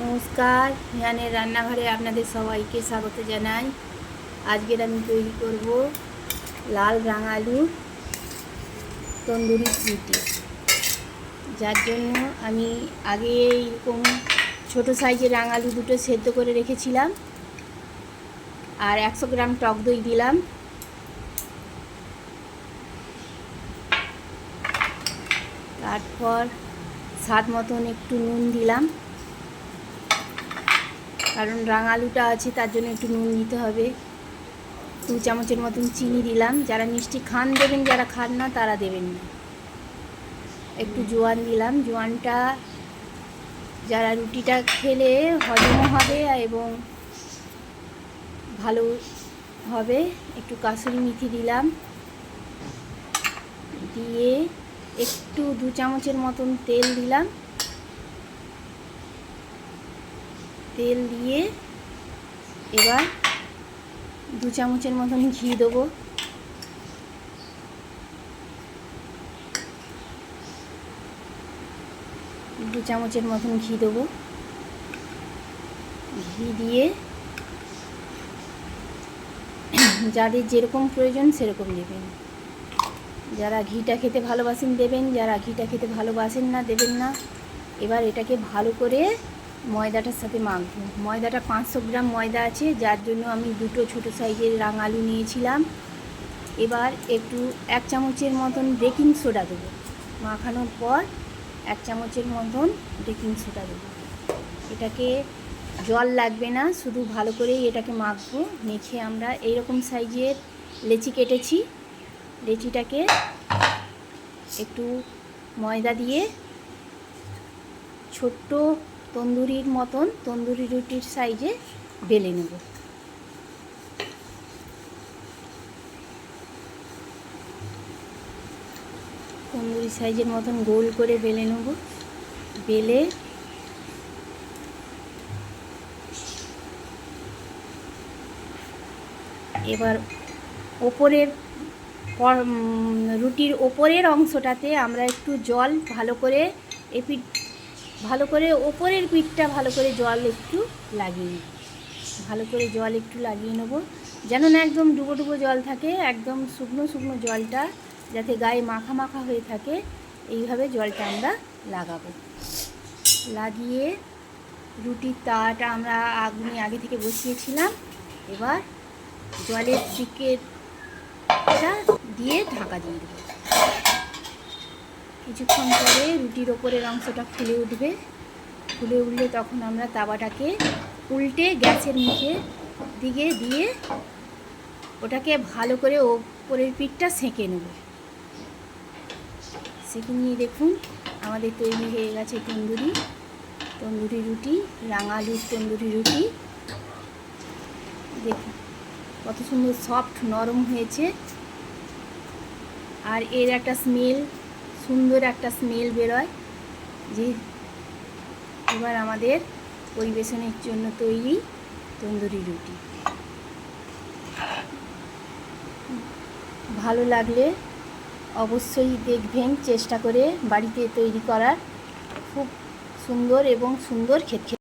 নমস্কার, রিহানের রান্নাঘরে আপনাদের সবাইকে স্বাগত জানাই। আজকের আমি তৈরি করব লাল রাঙালু তন্দুরি রুটি। যার জন্য আমি আগে এইরকম ছোটো সাইজের রাঙালু দুটো সেদ্ধ করে রেখেছিলাম, আর 100 গ্রাম টক দই দিলাম। তারপর স্বাদ মতন একটু নুন দিলাম, কারণ রাঙালুটা আছে তার জন্য একটু নুন দিতে হবে। 2 চামচের মতন চিনি দিলাম। যারা মিষ্টি খান দেবেন, যারা খান না তারা দেবেন না। একটু জোয়ান দিলাম। জোয়ানটা যারা রুটিটা খেলে হজমও হবে এবং ভালো হবে। একটু কাসুরি মেথি দিলাম, দিয়ে একটু 2 চামচের মতন তেল দিলাম। তেল দিয়ে এবার 2 চামচের মতন ঘি দেবো। দু চামচের মতন ঘি দেবো। ঘি দিয়ে যাদের যেরকম প্রয়োজন সেরকম দেবেন। যারা ঘিটা খেতে ভালোবাসেন দেবেন, যারা ঘিটা খেতে ভালোবাসেন না দেবেন না। এবার এটাকে ভালো করে ময়দাটার সাথে মাখবো। ময়দাটা 500 গ্রাম ময়দা আছে, যার জন্য আমি দুটো ছোটো সাইজের রাঙালু নিয়েছিলাম। এবার একটু 1 চামচের মতন বেকিং সোডা দেবো। মাখানোর পর 1 চামচের মতন বেকিং সোডা দেবো। এটাকে জল লাগবে না, শুধু ভালো করেই এটাকে মাখবো। মেখে আমরা এইরকম সাইজের লেচি কেটেছি। লেচিটাকে একটু ময়দা দিয়ে ছোট্ট তন্দুরির মতন, তন্দুরি রুটির সাইজে বেলে নেব। তন্দুরি সাইজের মতন গোল করে বেলে নেব। বেলে এবার ওপরের রুটির ওপরের অংশটাতে আমরা একটু জল ভালো করে ভালো করে ওপরের পিঠটা ভালো করে জল একটু লাগিয়ে নেব। ভালো করে জল একটু লাগিয়ে নেব, যেন না একদম ডুবো ডুবো জল থাকে। একদম শুকনো শুকনো জলটা যাতে গায়ে মাখা মাখা হয়ে থাকে, এইভাবে জলটা আমরা লাগাবো। লাগিয়ে রুটির তাওয়াটা আমরা আগুনে আগে থেকে বসিয়েছিলাম। এবার জলের দিকেটা দিয়ে ঢাকা দিয়ে দেবো। কিছুক্ষণ পরে রুটির ওপরের অংশটা ফুলে উঠবে। ফুলে উঠলে তখন আমরা তাওয়াটাকে উল্টে গ্যাসের মুখে দিকে দিয়ে ওটাকে ভালো করে ওপরের পিঠটা সেঁকে নেব। সেঁকে নিয়ে দেখুন আমাদের তৈরি হয়ে গেছে তন্দুরি রুটি, রাঙালুর তন্দুরি রুটি। দেখুন কত সুন্দর সফট নরম হয়েছে, আর এর একটা সুন্দর একটা স্মেল বেরোয়। যে এবার আমাদের পরিবেশনের জন্য তৈরি তন্দুরি রুটি। ভালো লাগলে অবশ্যই দেখবেন, চেষ্টা করে বাড়িতে তৈরি করার। খুব সুন্দর এবং সুন্দর খেতে।